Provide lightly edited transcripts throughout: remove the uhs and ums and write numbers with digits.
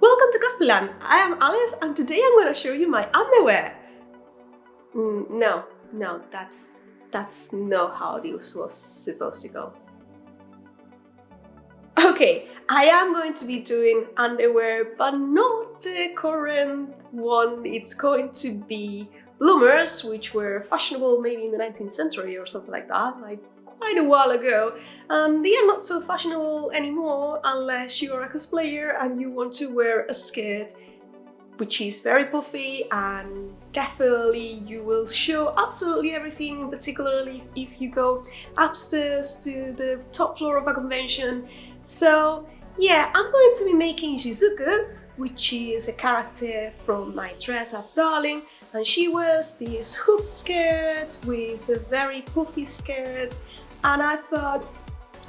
Welcome to Cosplayland! I am Alice and today I'm going to show you my underwear. No, that's not how this was supposed to go. Okay, I am going to be doing underwear, but not the current one. It's going to be bloomers, which were fashionable maybe in the 19th century or something like that, like quite a while ago. And they are not so fashionable anymore unless you are a cosplayer and you want to wear a skirt which is very puffy, and definitely you will show absolutely everything, particularly if you go upstairs to the top floor of a convention. So yeah, I'm going to be making Shizuku, which is a character from my Dress Up Darling, and she wears this hoop skirt with a very puffy skirt, and I thought,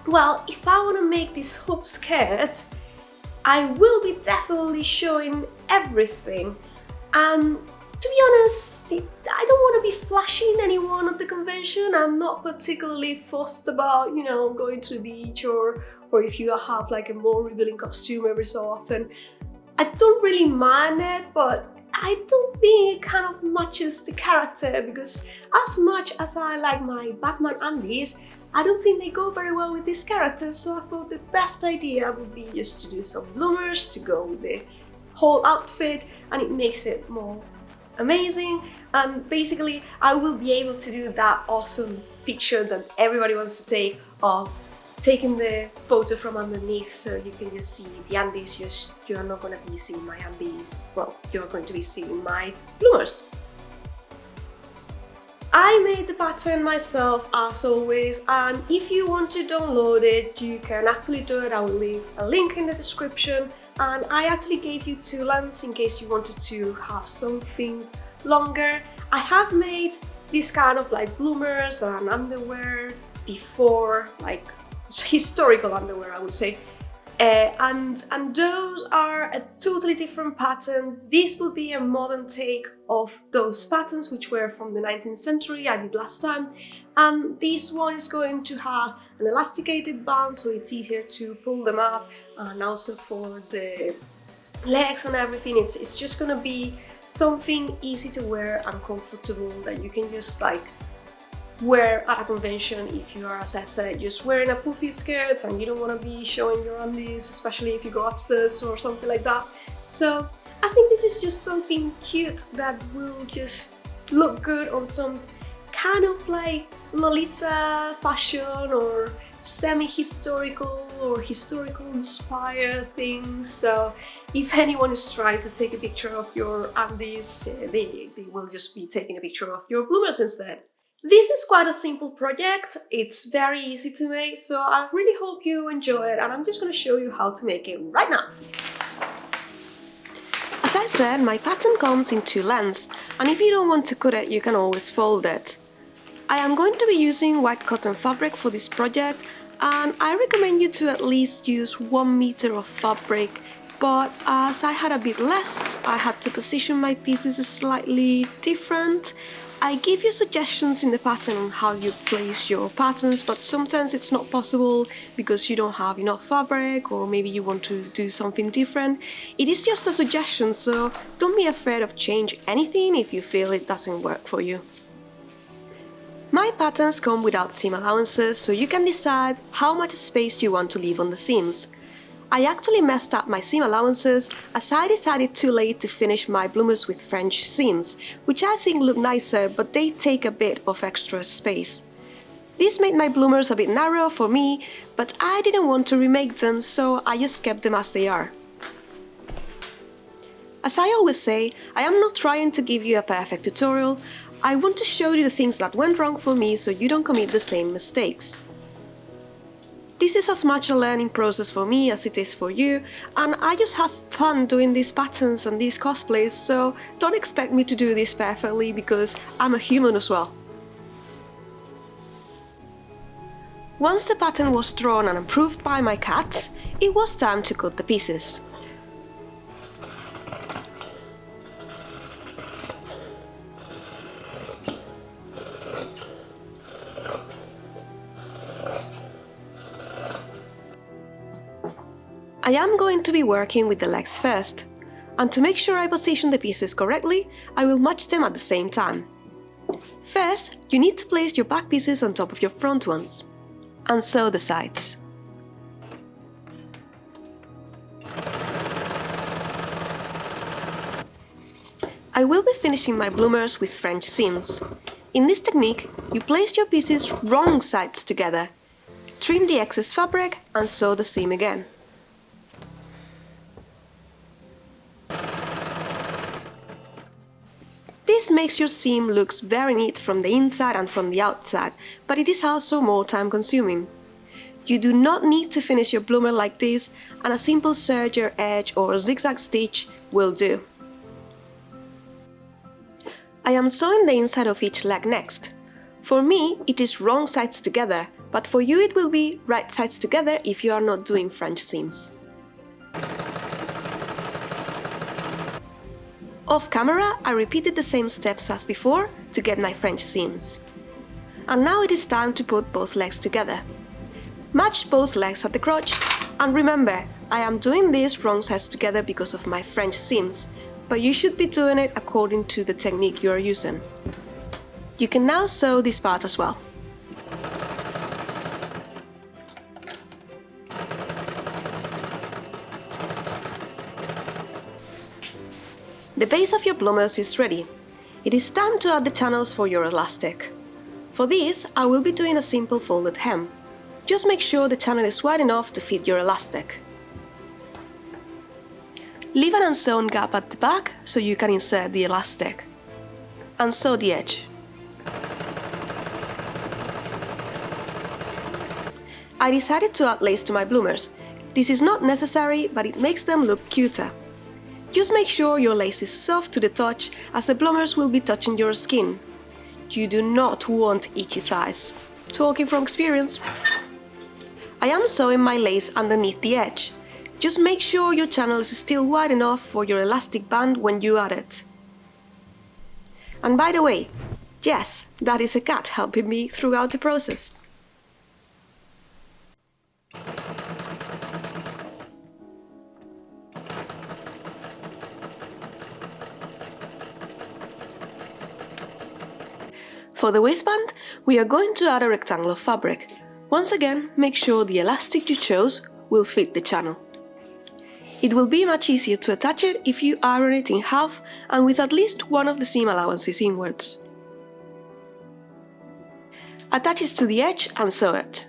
well, if I want to make this hoop skirt, I will be definitely showing everything. And to be honest, I don't want to be flashing anyone at the convention. I'm not particularly fussed about, going to the beach or if you have like a more revealing costume every so often. I don't really mind it, but I don't think it kind of matches the character, because as much as I like my Batman undies, I don't think they go very well with this character, so I thought the best idea would be just to do some bloomers to go with the whole outfit, and it makes it more amazing. And basically I will be able to do that awesome picture that everybody wants to take of taking the photo from underneath, so you can just see the undies. You're not going to be seeing my undies, well, you're going to be seeing my bloomers. I made the pattern myself as always, and if you want to download it, you can actually do it. I will leave a link in the description, and I actually gave you 2 lengths in case you wanted to have something longer. I have made this kind of like bloomers and underwear before, like historical underwear I would say, and those are a totally different pattern. This will be a modern take of those patterns which were from the 19th century I did last time, and this one is going to have an elasticated band so it's easier to pull them up, and also for the legs and everything it's just gonna be something easy to wear and comfortable that you can just like wear at a convention if you are, as I said, just wearing a puffy skirt and you don't want to be showing your undies, especially if you go upstairs or something like that. So I think this is just something cute that will just look good on some kind of like lolita fashion or semi-historical or historical inspired things. So if anyone is trying to take a picture of your undies, they will just be taking a picture of your bloomers instead. This is quite a simple project, it's very easy to make, so I really hope you enjoy it, and I'm just going to show you how to make it right now. As I said, my pattern comes in 2 lengths, and if you don't want to cut it, you can always fold it. I am going to be using white cotton fabric for this project, and I recommend you to at least use 1 meter of fabric, but as I had a bit less, I had to position my pieces slightly different. I give you suggestions in the pattern on how you place your patterns, but sometimes it's not possible because you don't have enough fabric, or maybe you want to do something different. It is just a suggestion, so don't be afraid of change anything if you feel it doesn't work for you. My patterns come without seam allowances, so you can decide how much space you want to leave on the seams. I actually messed up my seam allowances as I decided too late to finish my bloomers with French seams, which I think look nicer, but they take a bit of extra space. This made my bloomers a bit narrow for me, but I didn't want to remake them, so I just kept them as they are. As I always say, I am not trying to give you a perfect tutorial. I want to show you the things that went wrong for me so you don't commit the same mistakes. This is as much a learning process for me as it is for you, and I just have fun doing these patterns and these cosplays, so don't expect me to do this perfectly because I'm a human as well. Once the pattern was drawn and approved by my cats, it was time to cut the pieces. I am going to be working with the legs first, and to make sure I position the pieces correctly, I will match them at the same time. First, you need to place your back pieces on top of your front ones, and sew the sides. I will be finishing my bloomers with French seams. In this technique, you place your pieces wrong sides together, trim the excess fabric and sew the seam again. This makes your seam look very neat from the inside and from the outside, but it is also more time consuming. You do not need to finish your bloomer like this, and a simple serger edge or zigzag stitch will do. I am sewing the inside of each leg next. For me, it is wrong sides together, but for you it will be right sides together if you are not doing French seams. Off camera, I repeated the same steps as before to get my French seams. And now it is time to put both legs together. Match both legs at the crotch, and remember, I am doing this wrong sides together because of my French seams, but you should be doing it according to the technique you are using. You can now sew this part as well. The base of your bloomers is ready. It is time to add the channels for your elastic. For this, I will be doing a simple folded hem. Just make sure the channel is wide enough to fit your elastic. Leave an unsewn gap at the back so you can insert the elastic. And sew the edge. I decided to add lace to my bloomers. This is not necessary, but it makes them look cuter. Just make sure your lace is soft to the touch, as the bloomers will be touching your skin. You do not want itchy thighs. Talking from experience. I am sewing my lace underneath the edge. Just make sure your channel is still wide enough for your elastic band when you add it. And by the way, yes, that is a cat helping me throughout the process. For the waistband, we are going to add a rectangle of fabric. Once again, make sure the elastic you chose will fit the channel. It will be much easier to attach it if you iron it in half and with at least one of the seam allowances inwards. Attach it to the edge and sew it.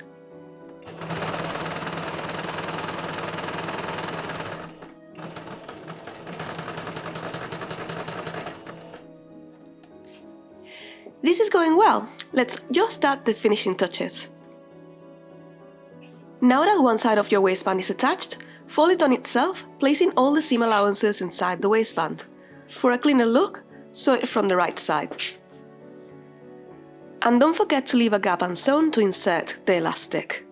This is going well. Let's just add the finishing touches. Now that one side of your waistband is attached, fold it on itself, placing all the seam allowances inside the waistband. For a cleaner look, sew it from the right side. And don't forget to leave a gap unsewn to insert the elastic.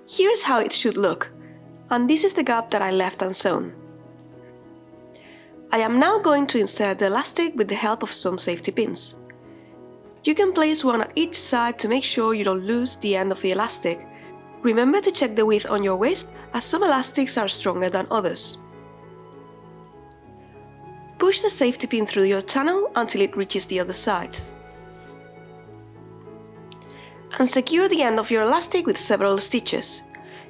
Here's how it should look, and this is the gap that I left unsewn. I am now going to insert the elastic with the help of some safety pins. You can place one at each side to make sure you don't lose the end of the elastic. Remember to check the width on your waist, as some elastics are stronger than others. Push the safety pin through your channel until it reaches the other side. And secure the end of your elastic with several stitches.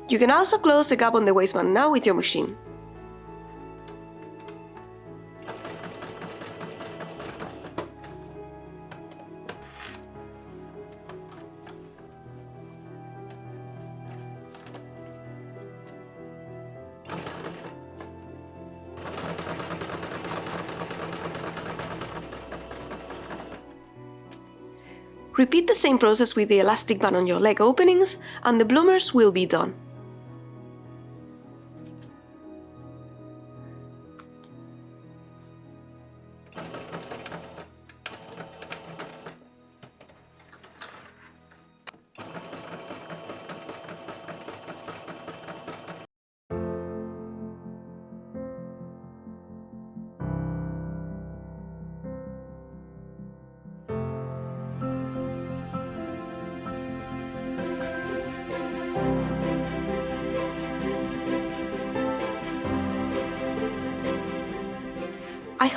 You can also close the gap on the waistband now with your machine. Repeat the same process with the elastic band on your leg openings, and the bloomers will be done.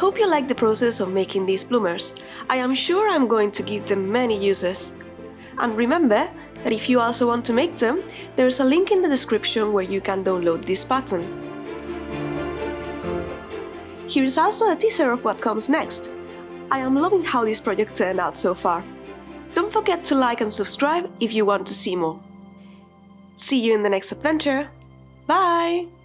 hope you like the process of making these bloomers. I am sure I'm going to give them many uses. And remember that if you also want to make them, there's a link in the description where you can download this pattern. Here is also a teaser of what comes next. I am loving how this project turned out so far. Don't forget to like and subscribe if you want to see more. See you in the next adventure. Bye!